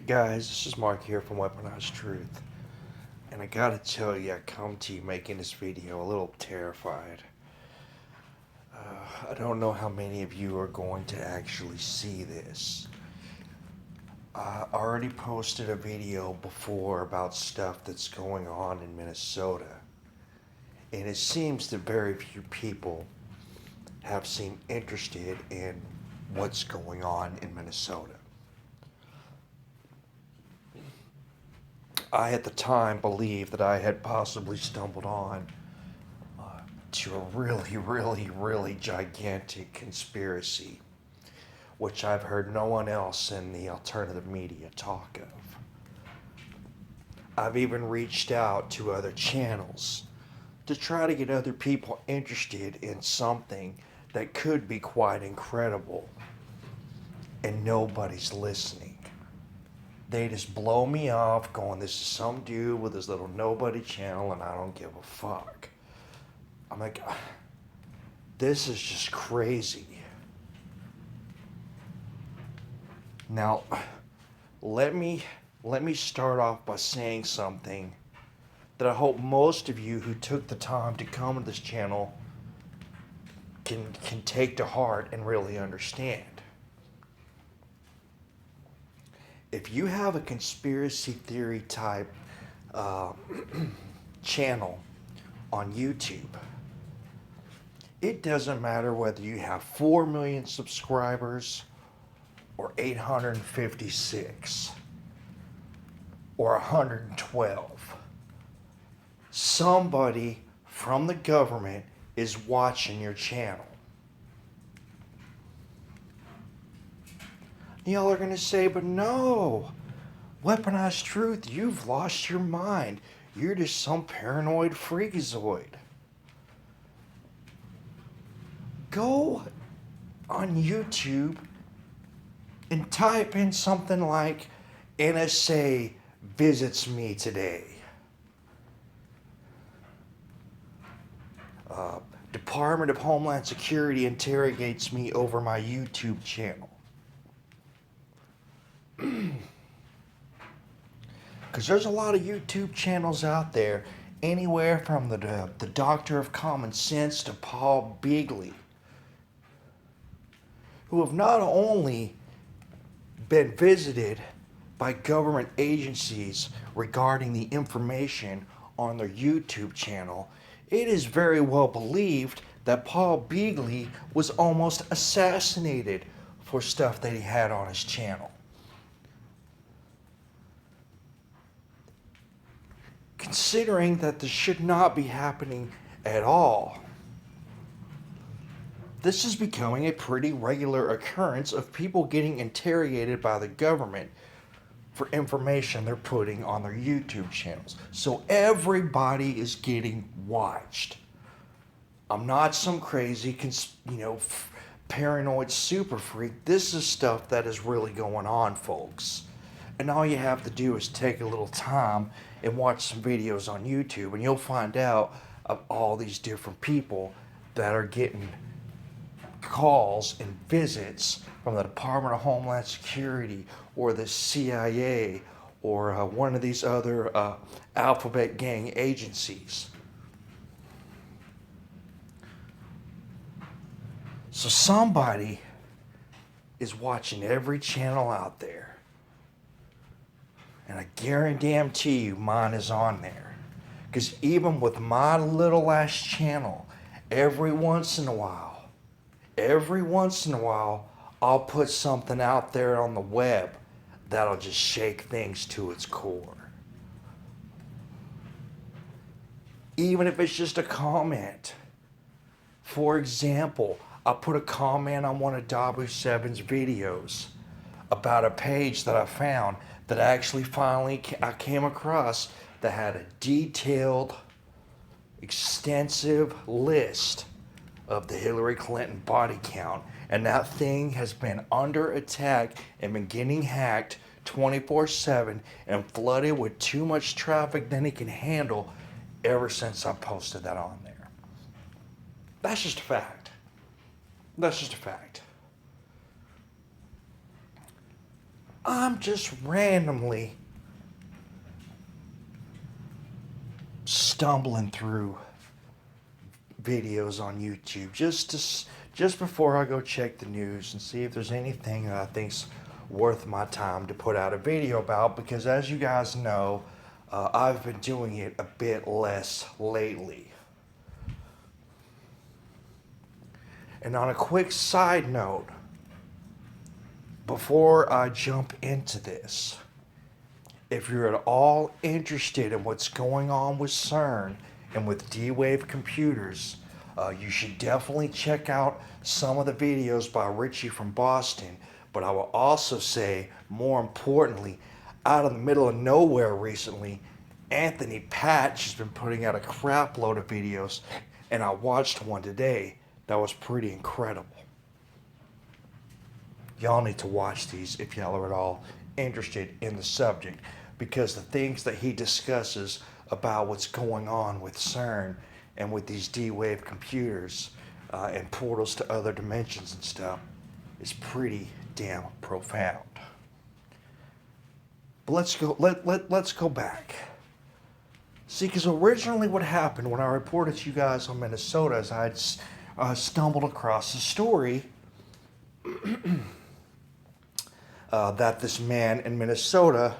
Guys, this is Mark here from Weappnized Truth, and I gotta tell you, I come to you making this video a little terrified. I don't know how many of you are going to actually see this. I already posted a video before about stuff that's going on in Minnesota, and it seems that very few people have seemed interested in what's going on in Minnesota. I, at the time, believed that I had possibly stumbled on to a really gigantic conspiracy, which I've heard no one else in the alternative media talk of. I've even reached out to other channels to try to get other people interested in something that could be quite incredible, and nobody's listening. They just blow me off going, this is some dude with his little nobody channel and I don't give a fuck. I'm like, this is just crazy. Now, let me start off by saying something that I hope most of you who took the time to come to this channel can take to heart and really understand. If you have a conspiracy theory type channel on YouTube, it doesn't matter whether you have 4 million subscribers or 856 or 112. Somebody from the government is watching your channel. Y'all are going to say, but no, Weappnized Truth, you've lost your mind. You're just some paranoid freakazoid. Go on YouTube and type in something like NSA visits me today. Department of Homeland Security interrogates me over my YouTube channel. Because there's a lot of YouTube channels out there, anywhere from the Doctor of Common Sense to Paul Beagley, who have not only been visited by government agencies regarding the information on their YouTube channel, it is very well believed that Paul Beagley was almost assassinated for stuff that he had on his channel. Considering that this should not be happening at all, this is becoming a pretty regular occurrence of people getting interrogated by the government for information they're putting on their YouTube channels. So everybody is getting watched. I'm not some crazy, paranoid super freak. This is stuff that is really going on, folks. And all you have to do is take a little time and watch some videos on YouTube, and you'll find out of all these different people that are getting calls and visits from the Department of Homeland Security or the CIA or one of these other alphabet gang agencies. So somebody is watching every channel out there. And I guarantee you mine is on there. Because even with my little ass channel, every once in a while, I'll put something out there on the web that'll just shake things to its core. Even if it's just a comment. For example, I put a comment on one of Dabu7's videos about a page that I found that actually finally I came across that had a detailed, extensive list of the Hillary Clinton body count. And that thing has been under attack and been getting hacked 24/7 and flooded with too much traffic than it can handle ever since I posted that on there. That's just a fact. That's just a fact. I'm just randomly stumbling through videos on YouTube just before I go check the news and see if there's anything that I think's worth my time to put out a video about, because as you guys know, I've been doing it a bit less lately. And on a quick side note, before I jump into this, if you're at all interested in what's going on with CERN and with D-Wave computers, you should definitely check out some of the videos by Richie from Boston. But I will also say, more importantly, out of the middle of nowhere recently, Anthony Patch has been putting out a crap load of videos, and I watched one today that was pretty incredible. Y'all need to watch these if y'all are at all interested in the subject, because the things that he discusses about what's going on with CERN and with these D-Wave computers and portals to other dimensions and stuff is pretty damn profound. But let's go back. See, because originally what happened when I reported to you guys on Minnesota is I had stumbled across a story that this man in Minnesota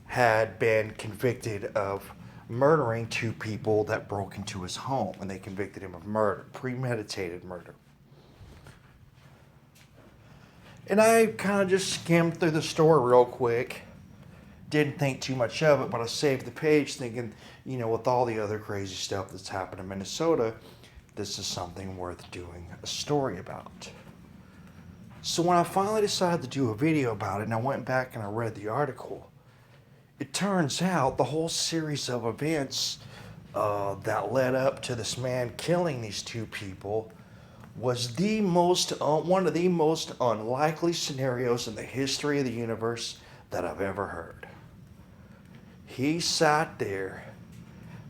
had been convicted of murdering two people that broke into his home, and they convicted him of murder, premeditated murder. And I kind of just skimmed through the story real quick. Didn't think too much of it, but I saved the page thinking, you know, with all the other crazy stuff that's happened in Minnesota, this is something worth doing a story about. So when I finally decided to do a video about it, and I went back and I read the article, it turns out the whole series of events that led up to this man killing these two people was the most one of the most unlikely scenarios in the history of the universe that I've ever heard. He sat there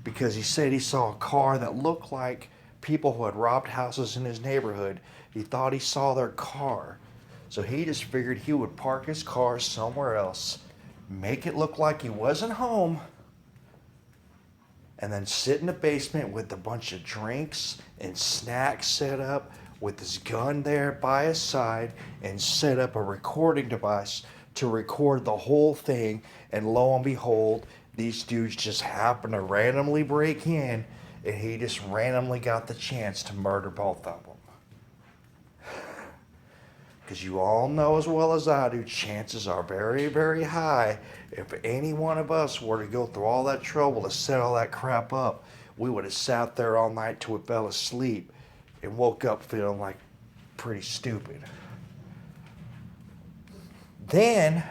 because he said he saw a car that looked like people who had robbed houses in his neighborhood. He thought he saw their car. So he just figured he would park his car somewhere else, make it look like he wasn't home, and then sit in the basement with a bunch of drinks and snacks set up, with his gun there by his side, and set up a recording device to record the whole thing. And lo and behold, these dudes just happened to randomly break in, and he just randomly got the chance to murder both of them. Because you all know as well as I do, chances are very, very high, if any one of us were to go through all that trouble to set all that crap up, we would have sat there all night till we fell asleep and woke up feeling like pretty stupid. Then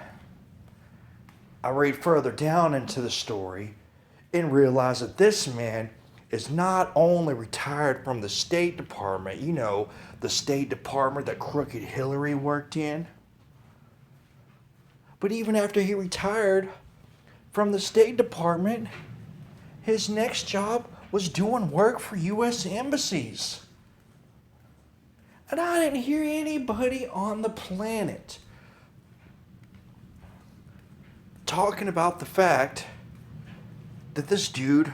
I read further down into the story and realize that this man is not only retired from the State Department, you know, the State Department that crooked Hillary worked in, but even after he retired from the State Department, his next job was doing work for U.S. embassies. And I didn't hear anybody on the planet talking about the fact that this dude,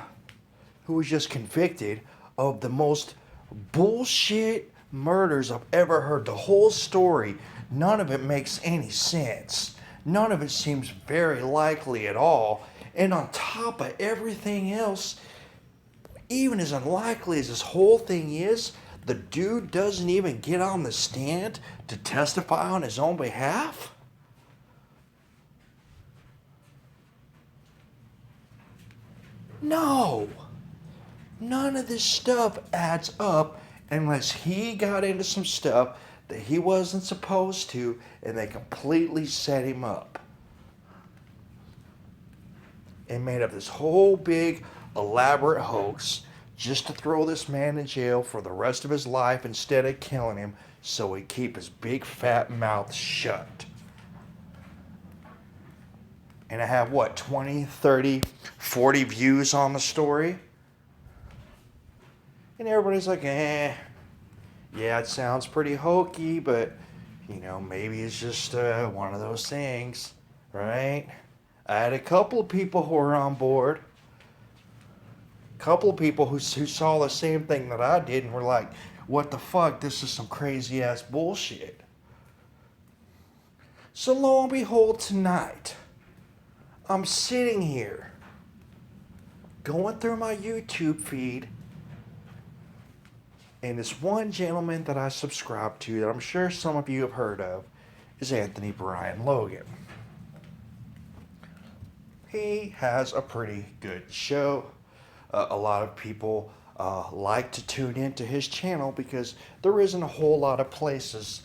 who was just convicted of the most bullshit murders I've ever heard, the whole story, none of it makes any sense. None of it seems very likely at all. And on top of everything else, even as unlikely as this whole thing is, the dude doesn't even get on the stand to testify on his own behalf? No. None of this stuff adds up unless he got into some stuff that he wasn't supposed to and they completely set him up and made up this whole big elaborate hoax just to throw this man in jail for the rest of his life instead of killing him so he'd keep his big fat mouth shut. And I have, 20, 30, 40 views on the story? And everybody's like, yeah, it sounds pretty hokey, but, Maybe it's just one of those things, right? I had a couple of people who were on board, a couple of people who saw the same thing that I did and were like, what the fuck, this is some crazy ass bullshit. So lo and behold, tonight, I'm sitting here going through my YouTube feed, and this one gentleman that I subscribe to that I'm sure some of you have heard of is Anthony Brian Logan. He has a pretty good show. A lot of people like to tune into his channel because there isn't a whole lot of places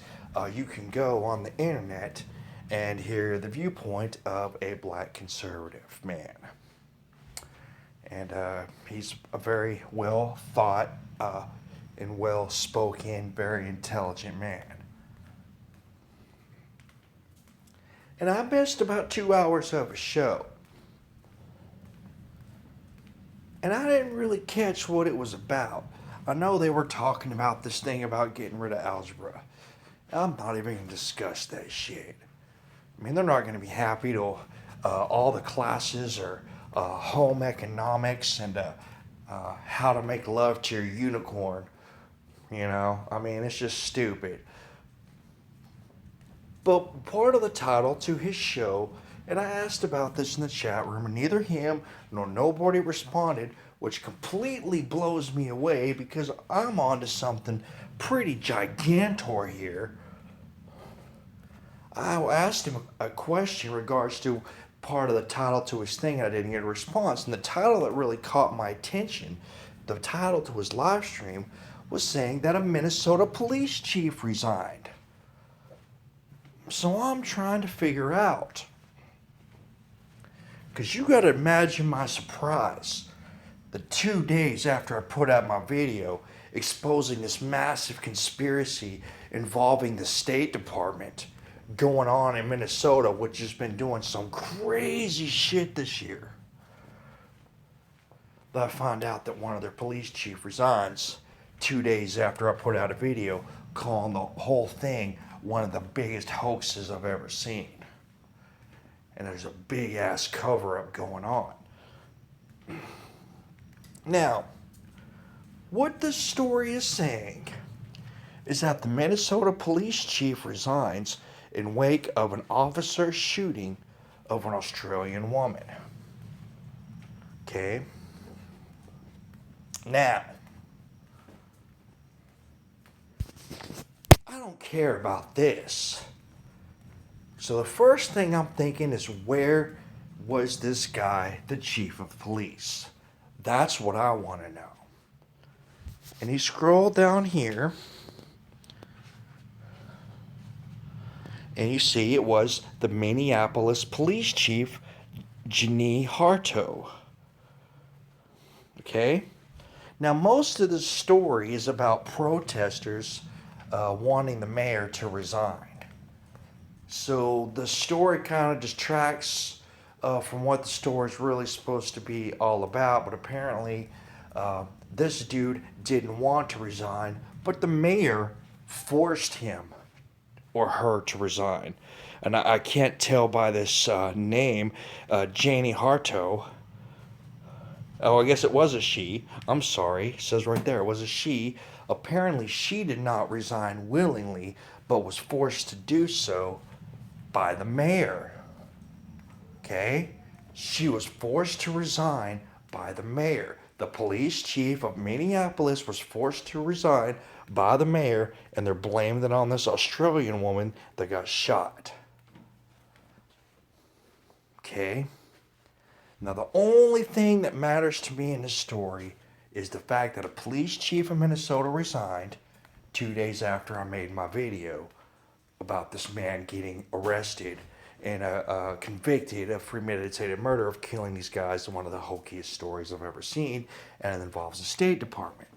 you can go on the internet and hear the viewpoint of a black conservative man. And he's a very well thought and well spoken, very intelligent man. And I missed about 2 hours of a show. And I didn't really catch what it was about. I know they were talking about this thing about getting rid of algebra. I'm not even going to discuss that shit. I mean, they're not going to be happy to all the classes or home economics and how to make love to your unicorn. I mean, it's just stupid. But part of the title to his show, and I asked about this in the chat room, and neither him nor nobody responded, which completely blows me away because I'm onto something pretty gigantor here. I asked him a question in regards to part of the title to his thing, and I didn't get a response. And the title that really caught my attention, the title to his live stream, was saying that a Minnesota police chief resigned. So I'm trying to figure out, because you got to imagine my surprise the 2 days after I put out my video exposing this massive conspiracy involving the State Department going on in Minnesota, which has been doing some crazy shit this year. That I find out that one of their police chief resigns 2 days after I put out a video calling the whole thing one of the biggest hoaxes I've ever seen. And there's a big ass cover up going on. Now, what this story is saying is that the Minnesota police chief resigns in wake of an officer shooting of an Australian woman. Okay? Now, I don't care about this. So the first thing I'm thinking is, where was this guy the chief of police? That's what I want to know. And you scroll down here, and you see it was the Minneapolis police chief, Jeannie Harto. Okay? Now, most of the story is about protesters wanting the mayor to resign. So the story kind of distracts from what the story is really supposed to be all about. But apparently, this dude didn't want to resign, but the mayor forced him or her to resign. And I can't tell by this name, Janie Harto. Oh, I guess it was a she. I'm sorry. It says right there it was a she. Apparently, she did not resign willingly, but was forced to do so by the mayor. Okay? She was forced to resign by the mayor. The police chief of Minneapolis was forced to resign by the mayor, and they're blaming it on this Australian woman that got shot. Okay? Now, the only thing that matters to me in this story is the fact that a police chief of Minnesota resigned 2 days after I made my video about this man getting arrested and convicted of premeditated murder of killing these guys in one of the hokiest stories I've ever seen, and it involves the State Department.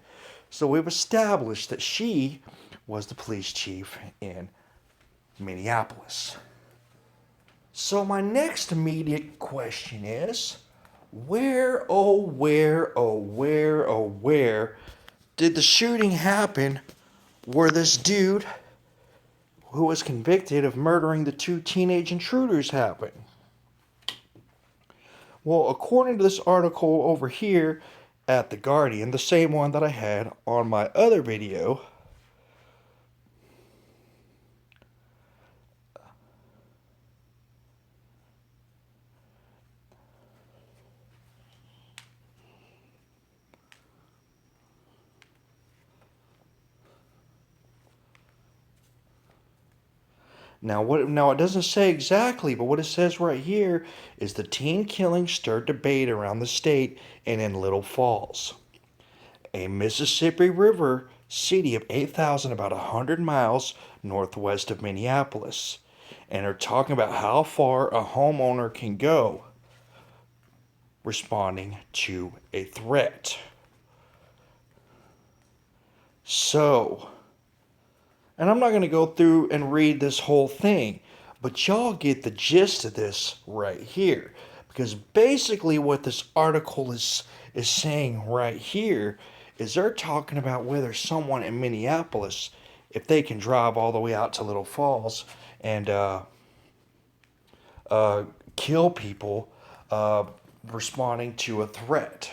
So we've established that she was the police chief in Minneapolis. So my next immediate question is, where did the shooting happen where this dude who was convicted of murdering the two teenage intruders happen. Well, according to this article over here at The Guardian, the same one that I had on my other video, Now it doesn't say exactly, but what it says right here is the teen killing stirred debate around the state and in Little Falls, a Mississippi River city of 8,000, about 100 miles northwest of Minneapolis, and are talking about how far a homeowner can go responding to a threat. So, and I'm not going to go through and read this whole thing, but y'all get the gist of this right here. Because basically what this article is saying right here is they're talking about whether someone in Minneapolis, if they can drive all the way out to Little Falls and kill people responding to a threat,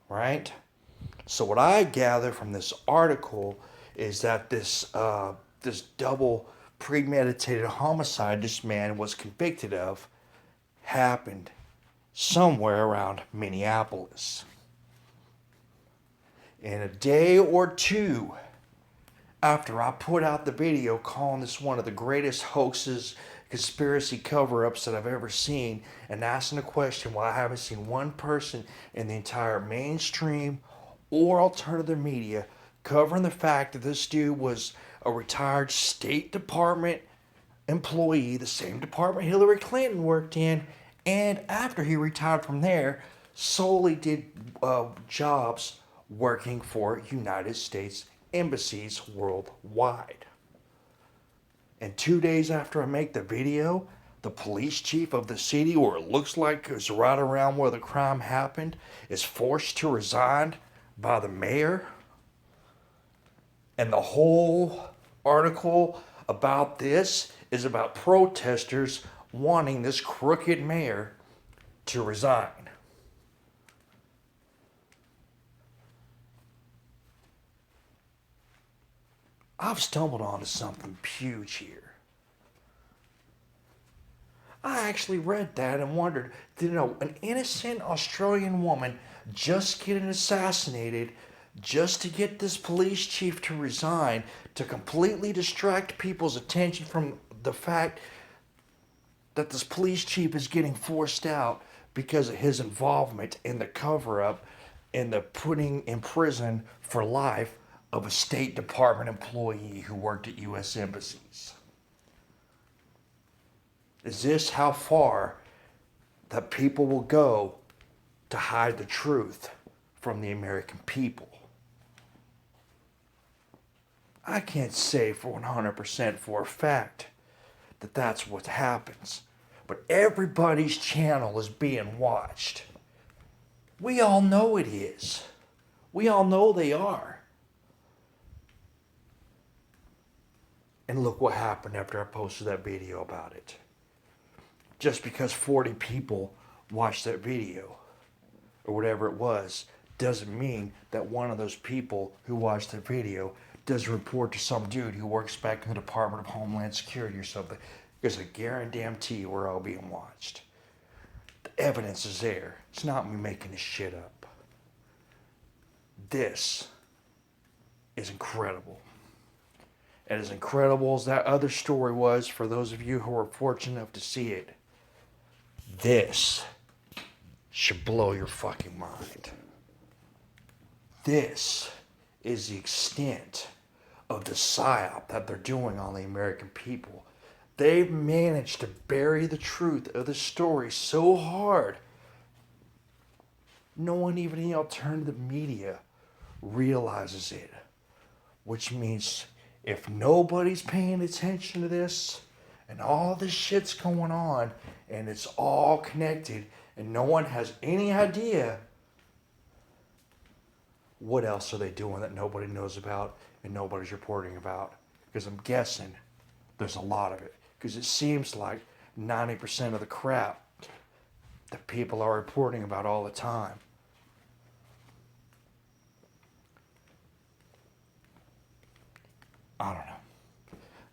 right? So what I gather from this article is that this double premeditated homicide this man was convicted of happened somewhere around Minneapolis. In a day or two after I put out the video calling this one of the greatest hoaxes, conspiracy cover-ups that I've ever seen, and asking the question why I haven't seen one person in the entire mainstream or alternative media covering the fact that this dude was a retired State Department employee, the same department Hillary Clinton worked in, and after he retired from there, solely did jobs working for United States embassies worldwide. And 2 days after I make the video, the police chief of the city, where it looks like it's right around where the crime happened, is forced to resign by the mayor. And the whole article about this is about protesters wanting this crooked mayor to resign. I've stumbled onto something huge here. I actually read that and wondered, an innocent Australian woman just getting assassinated just to get this police chief to resign, to completely distract people's attention from the fact that this police chief is getting forced out because of his involvement in the cover-up and the putting in prison for life of a State Department employee who worked at U.S. embassies. Is this how far that people will go to hide the truth from the American people? I can't say for 100% for a fact that that's what happens, but everybody's channel is being watched. We all know it is. We all know they are. And look what happened after I posted that video about it. Just because 40 people watched that video, or whatever it was, doesn't mean that one of those people who watched the video does a report to some dude who works back in the Department of Homeland Security or something. Because I guarantee we're all being watched. The evidence is there. It's not me making this shit up. This is incredible. And as incredible as that other story was, for those of you who were fortunate enough to see it, this should blow your fucking mind. This is the extent of the psyop that they're doing on the American people. They've managed to bury the truth of the story so hard, no one even in the alternative media realizes it. Which means if nobody's paying attention to this, and all this shit's going on, and it's all connected, and no one has any idea, what else are they doing that nobody knows about and nobody's reporting about? Because I'm guessing there's a lot of it. Because it seems like 90% of the crap that people are reporting about all the time. I don't know.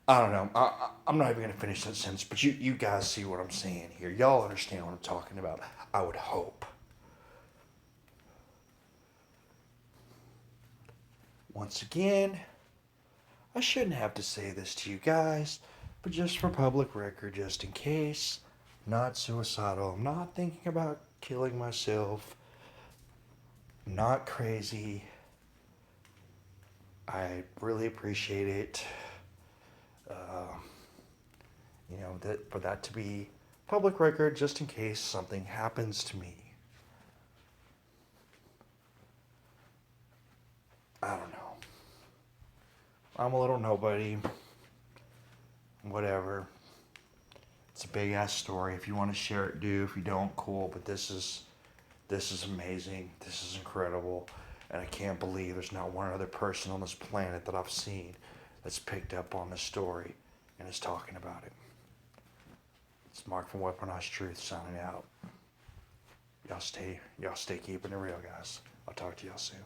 I don't know. I'm not even going to finish that sentence, but you guys see what I'm saying here. Y'all understand what I'm talking about. I would hope. Once again, I shouldn't have to say this to you guys, but just for public record, just in case, I'm not suicidal. I'm not thinking about killing myself. I'm not crazy. I really appreciate it. That for that to be public record, just in case something happens to me. I don't know. I'm a little nobody. Whatever. It's a big ass story. If you want to share it, do. If you don't, cool. But this is amazing. This is incredible. And I can't believe there's not one other person on this planet that I've seen that's picked up on this story and is talking about it. It's Mark from Weappnized Truth signing out. Y'all stay keeping it real, guys. I'll talk to y'all soon.